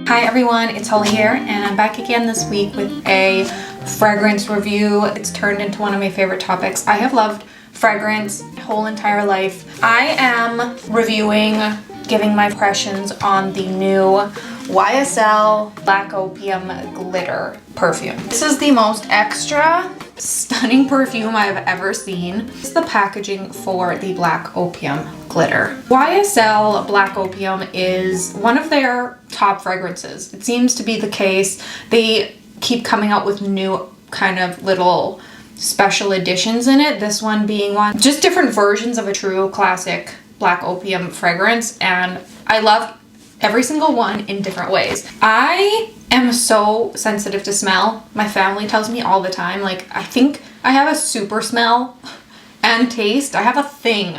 Hi everyone, it's Holly here, and I'm back again this week with a fragrance review. It's turned into one of my favorite topics. I have loved fragrance my whole entire life. I am reviewing, giving my impressions on the new YSL Black Opium Glitter perfume. This is the most extra stunning perfume I've ever seen. This is the packaging for the Black Opium Glitter. YSL Black Opium is one of their top fragrances. It seems to be the case. They keep coming out with new kind of little special editions in it, this one being one. Just different versions of a true classic Black Opium fragrance, and I love every single one in different ways. I am so sensitive to smell. My family tells me all the time, like, I think I have a super smell and taste. I have a thing,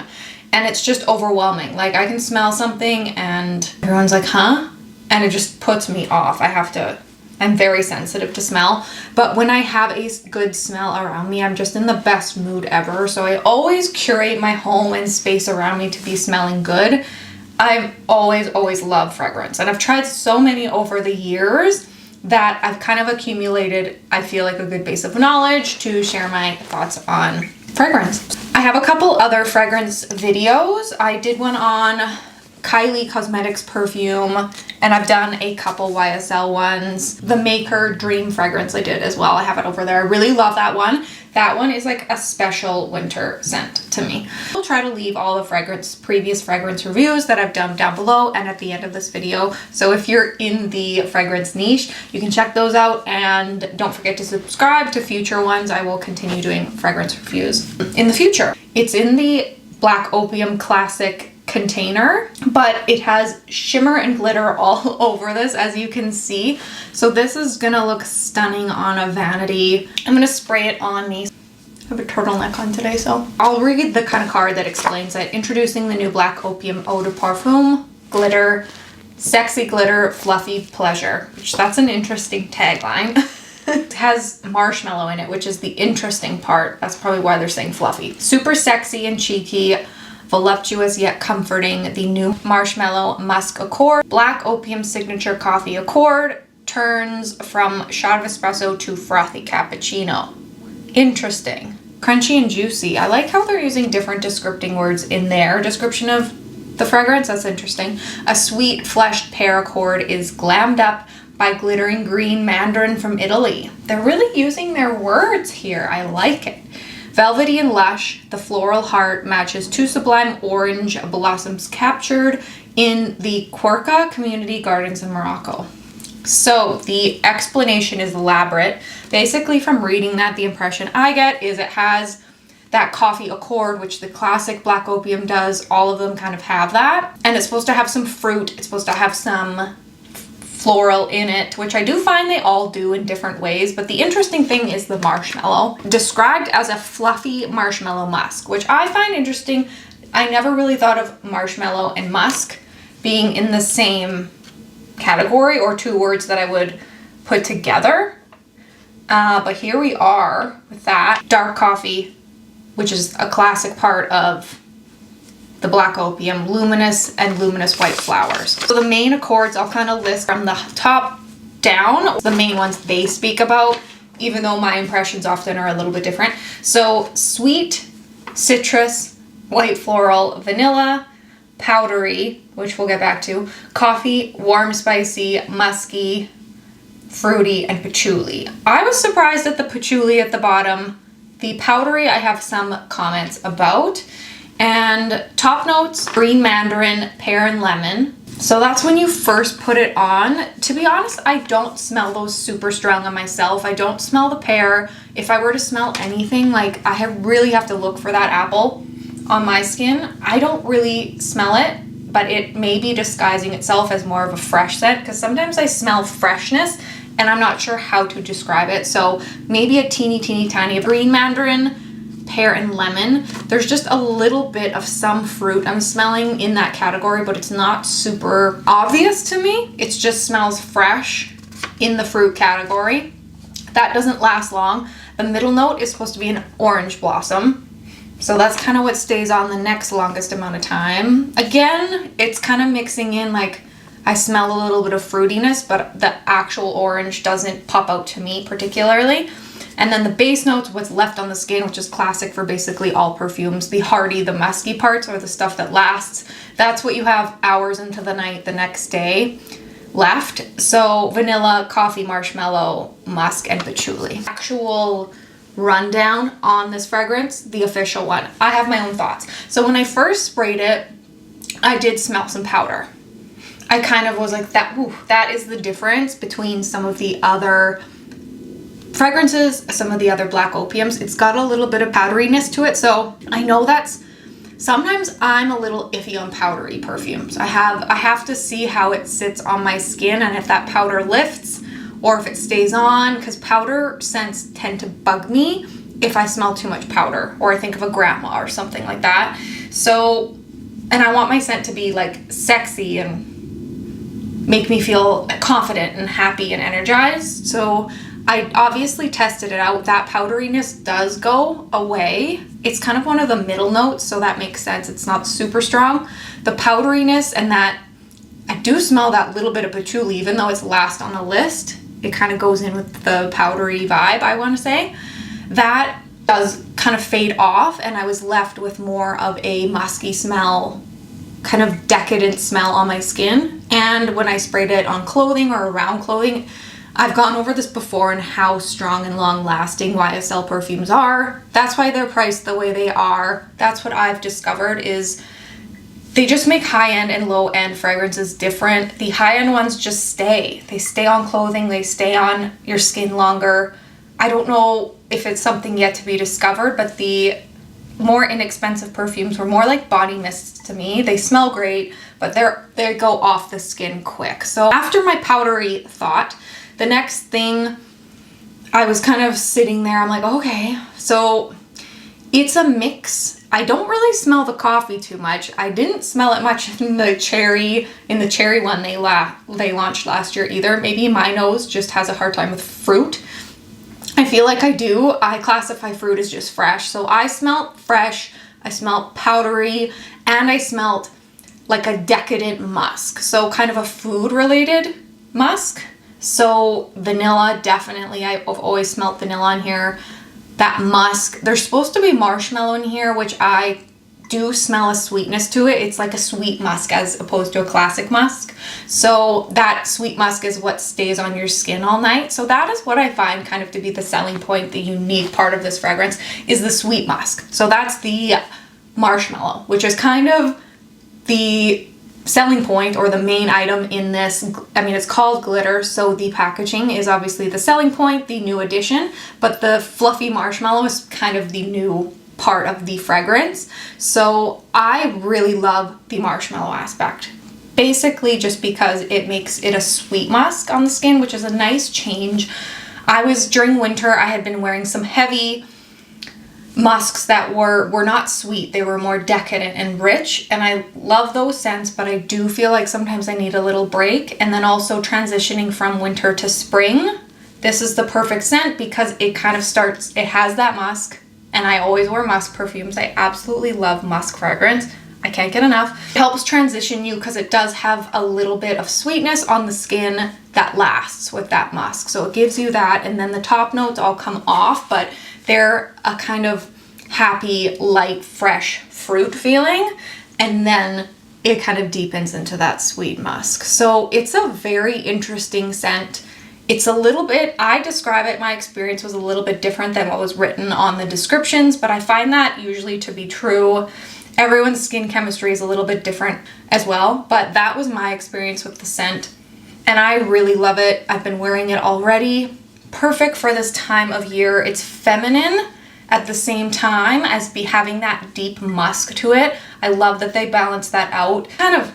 and it's just overwhelming. Like, I can smell something and everyone's like, huh? And it just puts me off. I'm very sensitive to smell, but when I have a good smell around me, I'm just in the best mood ever. So I always curate my home and space around me to be smelling good. I've always loved fragrance, and I've tried so many over the years that I've kind of accumulated, I feel like, a good base of knowledge to share my thoughts on fragrance. I have a couple other fragrance videos. I did one on Kylie Cosmetics perfume, and I've done a couple YSL ones. The Maker Dream fragrance I did as well. I have it over there. I really love that one. That one is like a special winter scent to me. I'll try to leave all the previous fragrance reviews that I've done down below and at the end of this video. So if you're in the fragrance niche, you can check those out, and don't forget to subscribe to future ones. I will continue doing fragrance reviews in the future. It's in the Black Opium Classic container, but it has shimmer and glitter all over this, as you can see. So this is gonna look stunning on a vanity. I'm gonna spray it on me. I have a turtleneck on today, so I'll read the kind of card that explains it. Introducing the new Black Opium Eau de Parfum Glitter, sexy glitter, fluffy pleasure, which that's an interesting tagline. It has marshmallow in it, which is the interesting part. That's probably why they're saying fluffy. Super sexy and cheeky, voluptuous yet comforting, the new Marshmallow Musk Accord. Black Opium Signature Coffee Accord turns from shot of espresso to frothy cappuccino. Interesting. Crunchy and juicy. I like how they're using different descripting words in their description of the fragrance. That's interesting. A sweet fleshed pear accord is glammed up by glittering green mandarin from Italy. They're really using their words here. I like it. Velvety and lush, the floral heart matches two sublime orange blossoms captured in the Querca Community Gardens in Morocco. So the explanation is elaborate. Basically, from reading that, the impression I get is it has that coffee accord, which the classic Black Opium does. All of them kind of have that. And it's supposed to have some fruit. It's supposed to have some floral in it, which I do find they all do in different ways. But the interesting thing is the marshmallow, described as a fluffy marshmallow musk, which I find interesting. I never really thought of marshmallow and musk being in the same category or two words that I would put together. But here we are with that. Dark coffee, which is a classic part of the Black Opium, luminous white flowers. So the main accords I'll kind of list from the top down, the main ones they speak about, even though my impressions often are a little bit different. So sweet, citrus, white floral, vanilla, powdery, which we'll get back to, coffee, warm spicy, musky, fruity, and patchouli. I was surprised at the patchouli at the bottom. The powdery I have some comments about. And top notes, green mandarin, pear, and lemon. So that's when you first put it on. To be honest, I don't smell those super strong on myself. I don't smell the pear. If I were to smell anything, like, really have to look for that apple on my skin. I don't really smell it, but it may be disguising itself as more of a fresh scent, because sometimes I smell freshness and I'm not sure how to describe it. So maybe a teeny tiny of green mandarin, pear, and lemon. There's just a little bit of some fruit I'm smelling in that category, but it's not super obvious to me. It just smells fresh in the fruit category. That doesn't last long. The middle note is supposed to be an orange blossom. So that's kind of what stays on the next longest amount of time. Again, it's kind of mixing in like I smell a little bit of fruitiness, but the actual orange doesn't pop out to me particularly. And then the base notes, what's left on the skin, which is classic for basically all perfumes, the hearty, the musky parts, or the stuff that lasts. That's what you have hours into the night the next day left. So vanilla, coffee, marshmallow, musk, and patchouli. Actual rundown on this fragrance, the official one. I have my own thoughts. So when I first sprayed it, I did smell some powder. I kind of was like, that is the difference between some of the other fragrances, some of the other black opiums. It's got a little bit of powderiness to it. So I know that's, sometimes I'm a little iffy on powdery perfumes. I have to see how it sits on my skin and if that powder lifts or if it stays on, because powder scents tend to bug me if I smell too much powder or I think of a grandma or something like that. So, and I want my scent to be like sexy and make me feel confident and happy and energized. So I obviously tested it out. That powderiness does go away. It's kind of one of the middle notes, so that makes sense. It's not super strong. The powderiness and that, I do smell that little bit of patchouli, even though it's last on the list. It kind of goes in with the powdery vibe, I want to say. That does kind of fade off, and I was left with more of a musky smell, kind of decadent smell on my skin. And when I sprayed it on clothing or around clothing, I've gone over this before and how strong and long lasting YSL perfumes are. That's why they're priced the way they are. That's what I've discovered is they just make high-end and low-end fragrances different. The high-end ones just stay. They stay on clothing, they stay on your skin longer. I don't know if it's something yet to be discovered, but the more inexpensive perfumes were more like body mists to me. They smell great, but they go off the skin quick. So after my powdery thought, the next thing, I was kind of sitting there, I'm like, okay, so it's a mix. I don't really smell the coffee too much. I didn't smell it much in the cherry one they launched last year either. Maybe my nose just has a hard time with fruit. I feel like I classify fruit as just fresh. So I smelled fresh, I smelled powdery, and I smelled like a decadent musk. So kind of a food related musk. So vanilla, definitely. I've always smelled vanilla in here. That musk. There's supposed to be marshmallow in here, which I do smell a sweetness to it. It's like a sweet musk as opposed to a classic musk. So that sweet musk is what stays on your skin all night. So that is what I find kind of to be the selling point, the unique part of this fragrance is the sweet musk. So that's the marshmallow, which is kind of the selling point or the main item in this. I mean, it's called glitter, so the packaging is obviously the selling point, the new addition, but the fluffy marshmallow is kind of the new part of the fragrance. So I really love the marshmallow aspect, basically just because it makes it a sweet musk on the skin, which is a nice change. During winter, I had been wearing some heavy musks that were not sweet. They were more decadent and rich, and I love those scents, but I do feel like sometimes I need a little break. And then also transitioning from winter to spring, this is the perfect scent because it kind of starts, it has that musk, and I always wear musk perfumes. I absolutely love musk fragrance. I can't get enough. It helps transition you because it does have a little bit of sweetness on the skin that lasts with that musk. So it gives you that, and then the top notes all come off, but they're a kind of happy, light, fresh fruit feeling, and then it kind of deepens into that sweet musk. So it's a very interesting scent. It's a little bit, I describe it, my experience was a little bit different than what was written on the descriptions, but I find that usually to be true. Everyone's skin chemistry is a little bit different as well, but that was my experience with the scent, and I really love it. I've been wearing it already. Perfect for this time of year. It's feminine at the same time as having that deep musk to it. I love that they balance that out. Kind of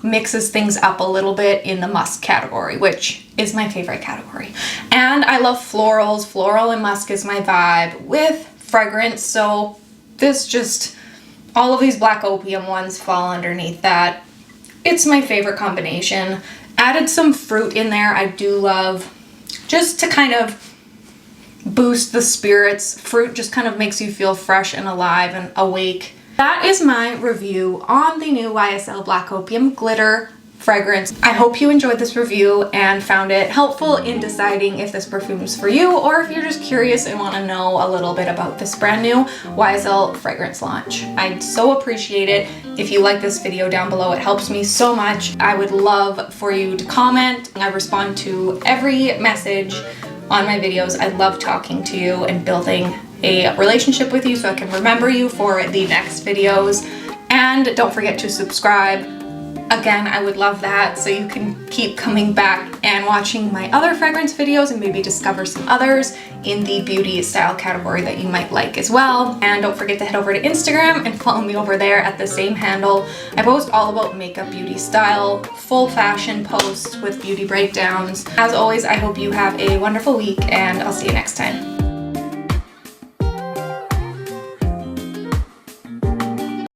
mixes things up a little bit in the musk category, which is my favorite category. And I love florals. Floral and musk is my vibe with fragrance. So this just, all of these black opium ones fall underneath that. It's my favorite combination. Added some fruit in there. I do love, just to kind of boost the spirits. Fruit just kind of makes you feel fresh and alive and awake. That is my review on the new YSL Black Opium Glitter fragrance. I hope you enjoyed this review and found it helpful in deciding if this perfume is for you, or if you're just curious and want to know a little bit about this brand new YSL fragrance launch. I'd so appreciate it if you like this video down below. It helps me so much. I would love for you to comment. I respond to every message on my videos. I love talking to you and building a relationship with you so I can remember you for the next videos. And don't forget to subscribe. Again, I would love that so you can keep coming back and watching my other fragrance videos and maybe discover some others in the beauty style category that you might like as well. And don't forget to head over to Instagram and follow me over there at the same handle. I post all about makeup, beauty, style, full fashion posts with beauty breakdowns. As always, I hope you have a wonderful week and I'll see you next time.